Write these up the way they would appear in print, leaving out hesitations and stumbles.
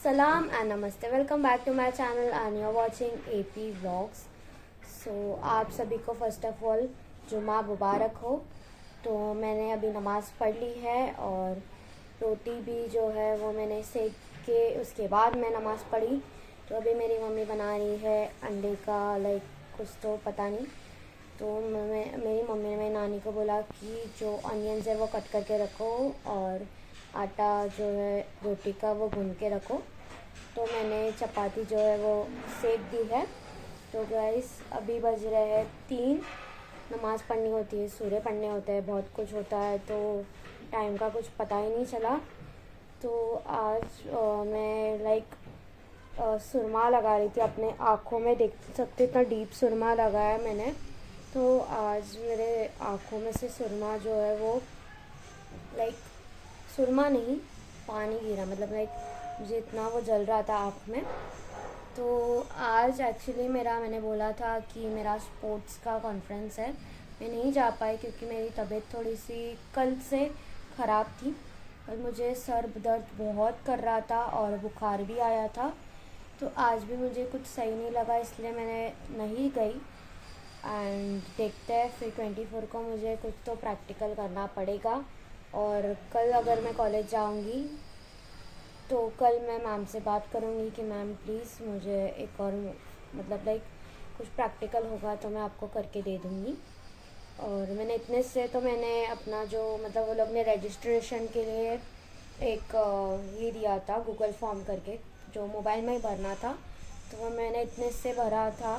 Salam and Namaste. Welcome back to my channel and you're watching AP Vlogs. So आप सभी को first of all जुमा मुबारक हो। तो मैंने अभी नमाज़ पढ़ ली है और रोटी भी जो है वो मैंने सेक के उसके बाद मैं नमाज़ पढ़ी। तो अभी मेरी मम्मी बना रही है अंडे का कुछ तो पता नहीं। तो मेरी मम्मी ने मेरी नानी को बोला कि जो अनियंस है वो कट करके रखो और आटा जो है रोटी का वो भून के रखो। तो मैंने चपाती जो है वो सेक दी है। तो गाइस अभी बज रहे हैं 3। नमाज़ पढ़नी होती है, सूरे पढ़ने होते हैं, बहुत कुछ होता है, तो टाइम का कुछ पता ही नहीं चला। तो आज मैं सुरमा लगा रही थी अपने आँखों में, देख सकते इतना डीप सुरमा लगाया मैंने। तो आज मेरे आँखों में से सुरमा जो है वो सुरमा नहीं पानी गिरा, मतलब मुझे इतना वो जल रहा था आँख में। तो आज एक्चुअली मैंने बोला था कि मेरा स्पोर्ट्स का कॉन्फ्रेंस है, मैं नहीं जा पाई क्योंकि मेरी तबीयत थोड़ी सी कल से ख़राब थी और मुझे सर दर्द बहुत कर रहा था और बुखार भी आया था। तो आज भी मुझे कुछ सही नहीं लगा, इसलिए मैंने नहीं गई। एंड देखते हैं फिर 24 को मुझे कुछ तो प्रैक्टिकल करना पड़ेगा। और कल अगर मैं कॉलेज जाऊंगी तो कल मैं मैम से बात करूंगी कि मैम प्लीज़ मुझे एक और कुछ प्रैक्टिकल होगा तो मैं आपको करके दे दूंगी। और मैंने इतने से तो मैंने अपना जो वो लोग ने रजिस्ट्रेशन के लिए एक ये दिया था गूगल फॉर्म करके, जो मोबाइल में ही भरना था, तो वो मैंने इतने से भरा था।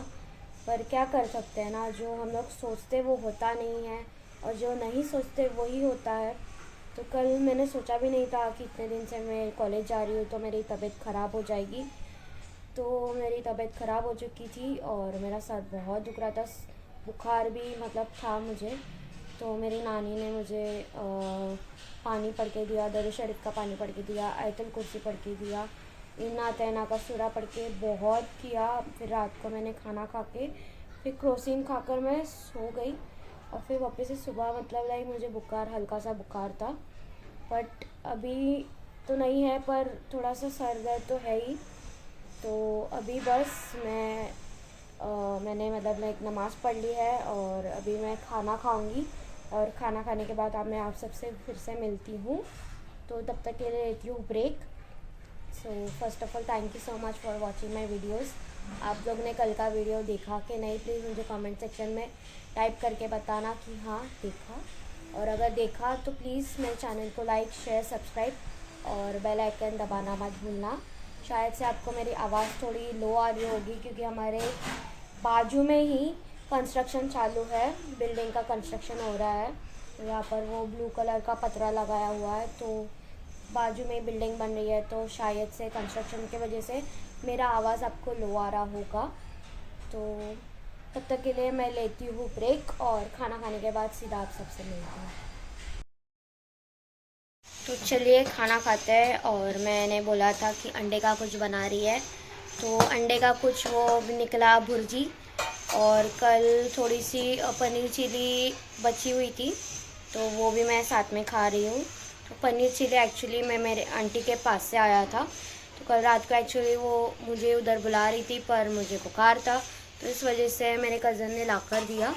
पर क्या कर सकते हैं ना, जो हम लोग सोचते वो होता नहीं है और जो नहीं सोचते वही होता है। तो कल मैंने सोचा भी नहीं था कि इतने दिन से मैं कॉलेज जा रही हूँ तो मेरी तबीयत ख़राब हो जाएगी। तो मेरी तबीयत ख़राब हो चुकी थी और मेरा सर बहुत दुख रहा था, बुखार भी था मुझे। तो मेरी नानी ने मुझे पानी पढ़ के दिया, दरूद शरीफ का पानी पढ़ के दिया, आयतुल कुर्सी पढ़ के दिया, इन्ना तैना का सूरा पढ़ के बहुत किया। फिर रात को मैंने खाना खा के फिर क्रोसिन खाकर मैं सो गई और फिर वापस से सुबह मुझे बुखार, हल्का सा बुखार था, बट अभी तो नहीं है, पर थोड़ा सा सर दर्द तो है ही। तो अभी बस मैंने नमाज़ पढ़ ली है और अभी मैं खाना खाऊंगी और खाना खाने के बाद मैं आप सबसे फिर से मिलती हूँ। तो तब तक के लिए लेती हूँ break. So first of all thank you so much for watching my videos. आप लोग ने कल का वीडियो देखा कि नहीं, प्लीज़ मुझे कमेंट सेक्शन में टाइप करके बताना कि हाँ देखा, और अगर देखा तो प्लीज़ मेरे चैनल को लाइक, शेयर, सब्सक्राइब और बेल आइकन दबाना मत भूलना। शायद से आपको मेरी आवाज़ थोड़ी लो आ रही होगी क्योंकि हमारे बाजू में ही कंस्ट्रक्शन चालू है, बिल्डिंग का कंस्ट्रक्शन हो रहा है। तो यहाँ पर वो ब्लू कलर का पतरा लगाया हुआ है, तो बाजू में बिल्डिंग बन रही है, तो शायद से कंस्ट्रक्शन की वजह से मेरा आवाज़ आपको लो आ रहा होगा। तो तब तक के लिए मैं लेती हूँ ब्रेक और खाना खाने के बाद सीधा आप सबसे मिलती हूँ। तो चलिए खाना खाते हैं। और मैंने बोला था कि अंडे का कुछ बना रही है, तो अंडे का कुछ वो निकला भुर्जी, और कल थोड़ी सी पनीर चिली बची हुई थी तो वो भी मैं साथ में खा रही हूँ। तो पनीर चिली एक्चुअली मैं मेरे आंटी के पास से आया था, तो कल रात को एक्चुअली वो मुझे उधर बुला रही थी पर मुझे बुखार था, तो इस वजह से मेरे कज़न ने लाकर दिया।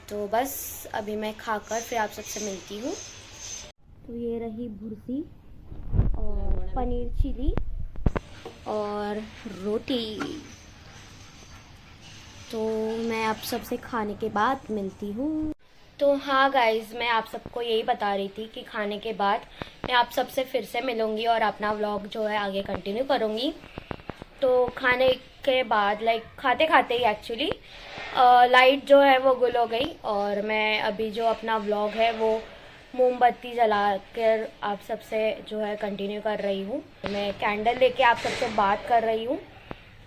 तो बस अभी मैं खाकर फिर आप सबसे मिलती हूँ। तो ये रही भुर्जी और पनीर चिली और रोटी। तो मैं आप सबसे खाने के बाद मिलती हूँ। तो हाँ गाइज़, मैं आप सबको यही बता रही थी कि खाने के बाद मैं आप सबसे फिर से मिलूँगी और अपना व्लॉग जो है आगे कंटिन्यू करूँगी। तो खाने के बाद खाते खाते ही एक्चुअली लाइट जो है वो गुल हो गई और मैं अभी जो अपना व्लॉग है वो मोमबत्ती जला कर आप सबसे जो है कंटिन्यू कर रही हूँ। मैं कैंडल लेके आप सबसे बात कर रही हूँ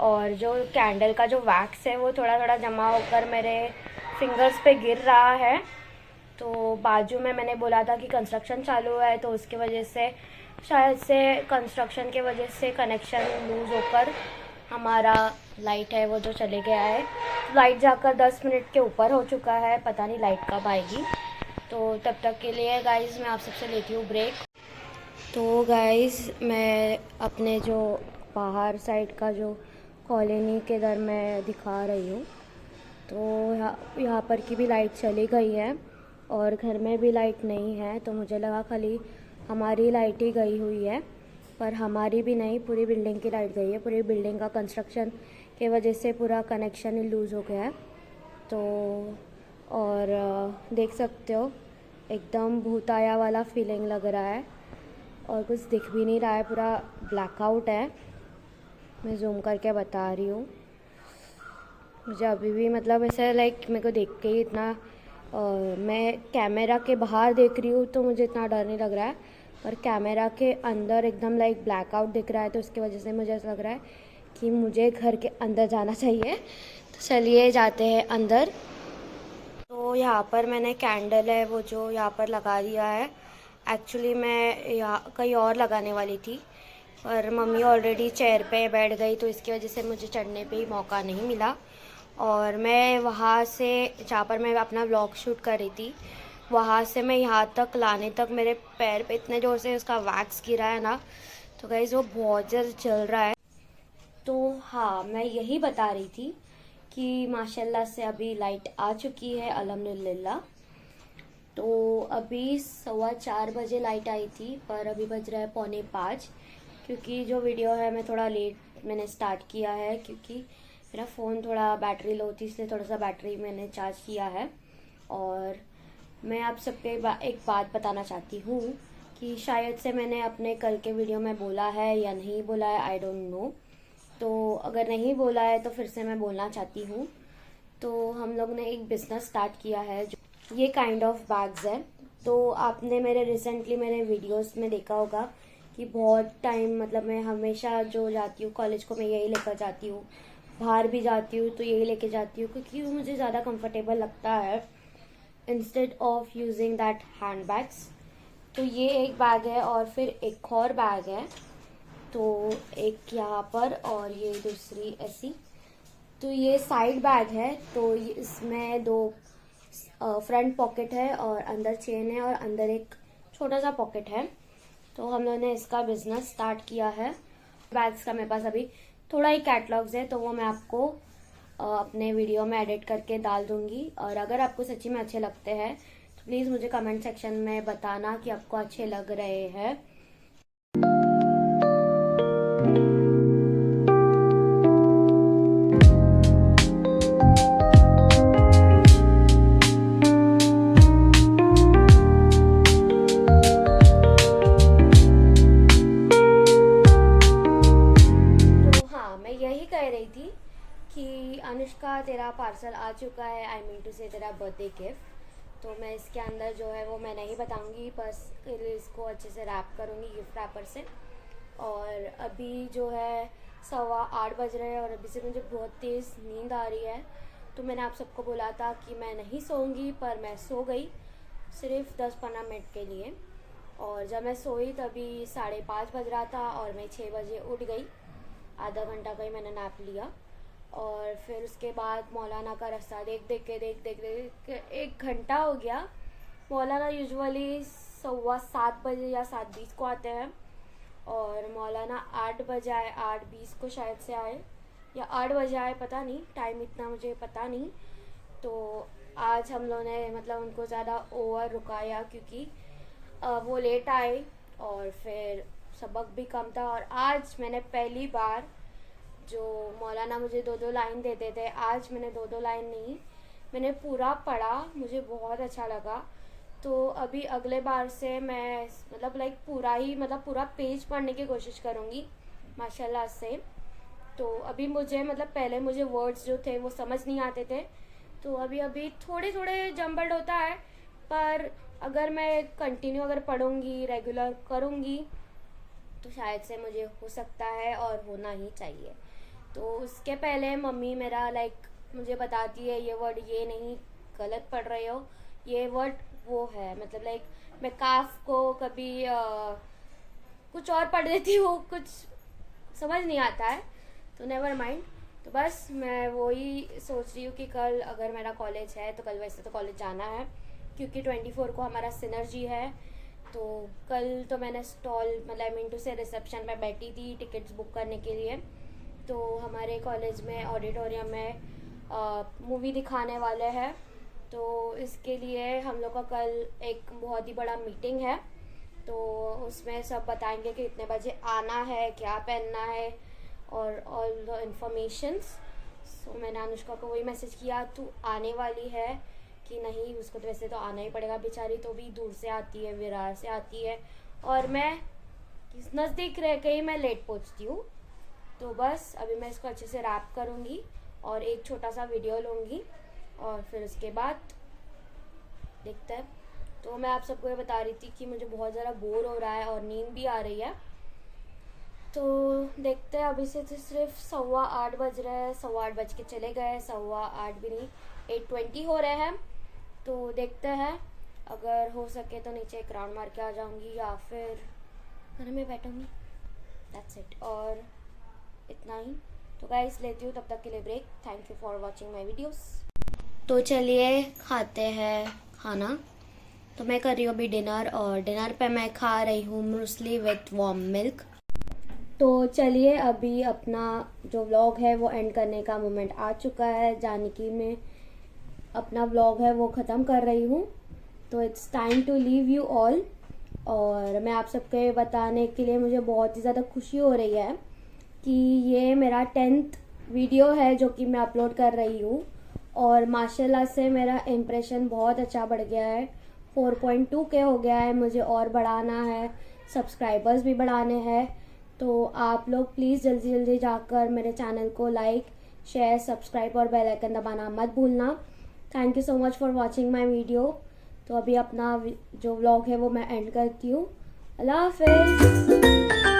और जो कैंडल का जो वैक्स है वो थोड़ा थोड़ा जमा होकर मेरे फिंगर्स पे गिर रहा है। तो बाजू में मैंने बोला था कि कंस्ट्रक्शन चालू है, तो उसकी वजह से शायद से कंस्ट्रक्शन के वजह से कनेक्शन लूज़ होकर हमारा लाइट है वो जो चले गया है। लाइट जाकर 10 मिनट के ऊपर हो चुका है, पता नहीं लाइट कब आएगी। तो तब तक के लिए गाइज़ मैं आप सबसे लेती हूँ ब्रेक। तो गाइस मैं अपने जो बाहर साइड का जो कॉलोनी के इधर मैं दिखा रही हूँ। तो यहाँ पर की भी लाइट चली गई है और घर में भी लाइट नहीं है, तो मुझे लगा खाली हमारी लाइट ही गई हुई है, पर हमारी भी नहीं, पूरी बिल्डिंग की लाइट गई है। पूरी बिल्डिंग का कंस्ट्रक्शन के वजह से पूरा कनेक्शन ही लूज़ हो गया है। तो और देख सकते हो एकदम भूताया वाला फीलिंग लग रहा है और कुछ दिख भी नहीं रहा है, पूरा ब्लैकआउट है। मैं जूम करके बता रही हूँ। मुझे अभी भी मतलब ऐसा लाइक मेरे को देख के ही इतना मैं कैमरा के बाहर देख रही हूँ तो मुझे इतना डर नहीं लग रहा है, पर कैमरा के अंदर एकदम लाइक ब्लैकआउट दिख रहा है, तो उसकी वजह से मुझे ऐसा लग रहा है कि मुझे घर के अंदर जाना चाहिए। तो चलिए जाते हैं अंदर। तो यहाँ पर मैंने कैंडल है वो जो यहाँ पर लगा दिया है। एक्चुअली मैं यहाँ कहीं और लगाने वाली थी, पर मम्मी ऑलरेडी चेयर पे बैठ गई, तो इसकी वजह से मुझे चढ़ने पे ही मौका नहीं मिला। और मैं वहाँ से जहाँ पर मैं अपना व्लॉग शूट कर रही थी, वहाँ से मैं यहाँ तक लाने तक मेरे पैर पे इतने ज़ोर से उसका वैक्स गिरा है ना, तो गाइस वो बहुत ज़्यादा जल रहा है। तो हाँ, मैं यही बता रही थी कि माशाल्लाह से अभी लाइट आ चुकी है अल्हम्दुलिल्लाह। तो अभी 4:15 बजे लाइट आई थी, पर अभी बज रहा है 4:45, क्योंकि जो वीडियो है मैं थोड़ा लेट मैंने स्टार्ट किया है, क्योंकि मेरा फ़ोन थोड़ा बैटरी लो थी, इसलिए थोड़ा सा बैटरी मैंने चार्ज किया है। और मैं आप सबके एक बात बताना चाहती हूँ कि शायद से मैंने अपने कल के वीडियो में बोला है या नहीं बोला है, आई डोंट नो। तो अगर नहीं बोला है तो फिर से मैं बोलना चाहती हूँ। तो हम लोग ने एक बिज़नेस स्टार्ट किया है, जो ये काइंड ऑफ बैग्स है। तो आपने रिसेंटली मेरे वीडियोस में देखा होगा कि बहुत टाइम मतलब मैं हमेशा जो जाती हूँ कॉलेज को मैं यही लेकर जाती हूँ, बाहर भी जाती हूँ तो यही लेके जाती हूँ, क्योंकि वो मुझे ज़्यादा कंफर्टेबल लगता है instead of using that hand bags. तो ये एक बैग है और फिर एक और बैग है, तो एक यहाँ पर और ये दूसरी ऐसी। तो ये साइड बैग है, तो इसमें 2 फ्रंट पॉकेट है और अंदर चेन है और अंदर एक छोटा सा पॉकेट है। तो हम लोगों ने इसका बिजनेस स्टार्ट किया है। बैग्स का मेरे पास अभी थोड़ा ही कैटलॉग्स है, तो वो मैं आपको अपने वीडियो में एडिट करके डाल दूंगी। और अगर आपको सच्ची में अच्छे लगते हैं तो प्लीज़ मुझे कमेंट सेक्शन में बताना कि आपको अच्छे लग रहे हैं। यही कह रही थी कि अनुष्का तेरा पार्सल आ चुका है, आई मीन टू से तेरा बर्थडे गिफ्ट। तो मैं इसके अंदर जो है वो मैं नहीं बताऊंगी, बस इसको अच्छे से रैप करूंगी गिफ्ट रैपर से। और अभी जो है 8:15 बज रहे हैं और अभी से मुझे बहुत तेज़ नींद आ रही है। तो मैंने आप सबको बोला था कि मैं नहीं सोऊंगी, पर मैं सो गई सिर्फ 10-15 मिनट के लिए। और जब मैं सोई तभी 5:30 बज रहा था और मैं 6 बजे उठ गई। आधा घंटा का ही मैंने नैप लिया और फिर उसके बाद मौलाना का रास्ता देख देख के 1 घंटा हो गया। मौलाना यूजुअली 7:15 बजे या 7:20 को आते हैं और मौलाना 8 बजे आए, 8:20 को शायद से आए या 8 बजे आए, पता नहीं, टाइम इतना मुझे पता नहीं। तो आज हम लोगों ने मतलब उनको ज़्यादा ओवर रुकाया, क्योंकि वो लेट आए और फिर सबक भी कम था। और आज मैंने पहली बार, जो मौलाना मुझे 2-2 लाइन देते थे, आज मैंने 2-2 लाइन नहीं, मैंने पूरा पढ़ा, मुझे बहुत अच्छा लगा। तो अभी अगले बार से मैं मतलब लाइक पूरा पेज पढ़ने की कोशिश करूँगी माशाल्लाह से। तो अभी मुझे मतलब पहले मुझे वर्ड्स जो थे वो समझ नहीं आते थे, तो अभी थोड़े थोड़े जम्बल्ड होता है, पर अगर मैं कंटिन्यू अगर पढ़ूँगी, रेगुलर करूँगी, तो शायद से मुझे हो सकता है और होना ही चाहिए। तो उसके पहले मम्मी मेरा लाइक मुझे बताती है ये वर्ड ये नहीं, गलत पढ़ रहे हो, ये वर्ड वो है, मतलब लाइक मैं काफ को कभी कुछ और पढ़ देती हूँ, कुछ समझ नहीं आता है, तो नेवर माइंड। तो बस मैं वही सोच रही हूँ कि कल अगर मेरा कॉलेज है तो कल वैसे तो कॉलेज जाना है, क्योंकि 24 को हमारा सिनर्जी है। तो कल तो मैंने स्टॉल मतलब आई मीन टू से रिसेप्शन पे बैठी थी टिकट्स बुक करने के लिए। तो हमारे कॉलेज में ऑडिटोरियम में मूवी दिखाने वाले हैं, तो इसके लिए हम लोग का कल एक बहुत ही बड़ा मीटिंग है। तो उसमें सब बताएंगे कि इतने बजे आना है, क्या पहनना है और ऑल द इन्फॉर्मेशंस। सो मैंने अनुष्का को वही मैसेज किया, तू आने वाली है कि नहीं। उसको तो वैसे तो आना ही पड़ेगा, बेचारी तो भी दूर से आती है, विरार से आती है, और मैं नज़दीक रह के ही मैं लेट पहुंचती हूँ। तो बस अभी मैं इसको अच्छे से रैप करूँगी और एक छोटा सा वीडियो लूँगी और फिर उसके बाद देखते हैं। तो मैं आप सबको ये बता रही थी कि मुझे बहुत ज़्यादा बोर हो रहा है और नींद भी आ रही है। तो देखते हैं, अभी से तो सिर्फ 7:15 बज रहे हैं, 7:15 बज के चले गए, 7:15 भी नहीं, 8:20 हो रहे हैं। तो देखते हैं, अगर हो सके तो नीचे एक राउंड मार के आ जाऊंगी या फिर घर में बैठूंगी। दैट्स इट, और इतना ही। तो गाइस लेती हूँ तब तक के लिए break. Thank you for watching my videos. तो चलिए खाते हैं खाना। तो मैं कर रही हूँ अभी डिनर, और डिनर पे मैं खा रही हूँ मूसली विथ वार्म मिल्क। तो चलिए अभी अपना जो व्लॉग है वो एंड करने का मोमेंट आ चुका है, यानी कि मैं अपना व्लॉग है वो ख़त्म कर रही हूँ। तो it's time to leave you all. और मैं आप सबके बताने के लिए मुझे बहुत ही ज़्यादा खुशी हो रही है कि ये मेरा 10th वीडियो है जो कि मैं अपलोड कर रही हूँ, और माशाल्लाह से मेरा इम्प्रेशन बहुत अच्छा बढ़ गया है। 4.2K हो गया है, मुझे और बढ़ाना है, सब्सक्राइबर्स भी बढ़ाने हैं। तो आप लोग प्लीज़ जल्दी जल्दी जाकर मेरे चैनल को लाइक, शेयर, सब्सक्राइब और बेल आइकन दबाना मत भूलना। Thank you so much for watching my video. तो अभी अपना जो व्लॉग है वो मैं एंड करती हूँ। अल्लाह हाफिज़।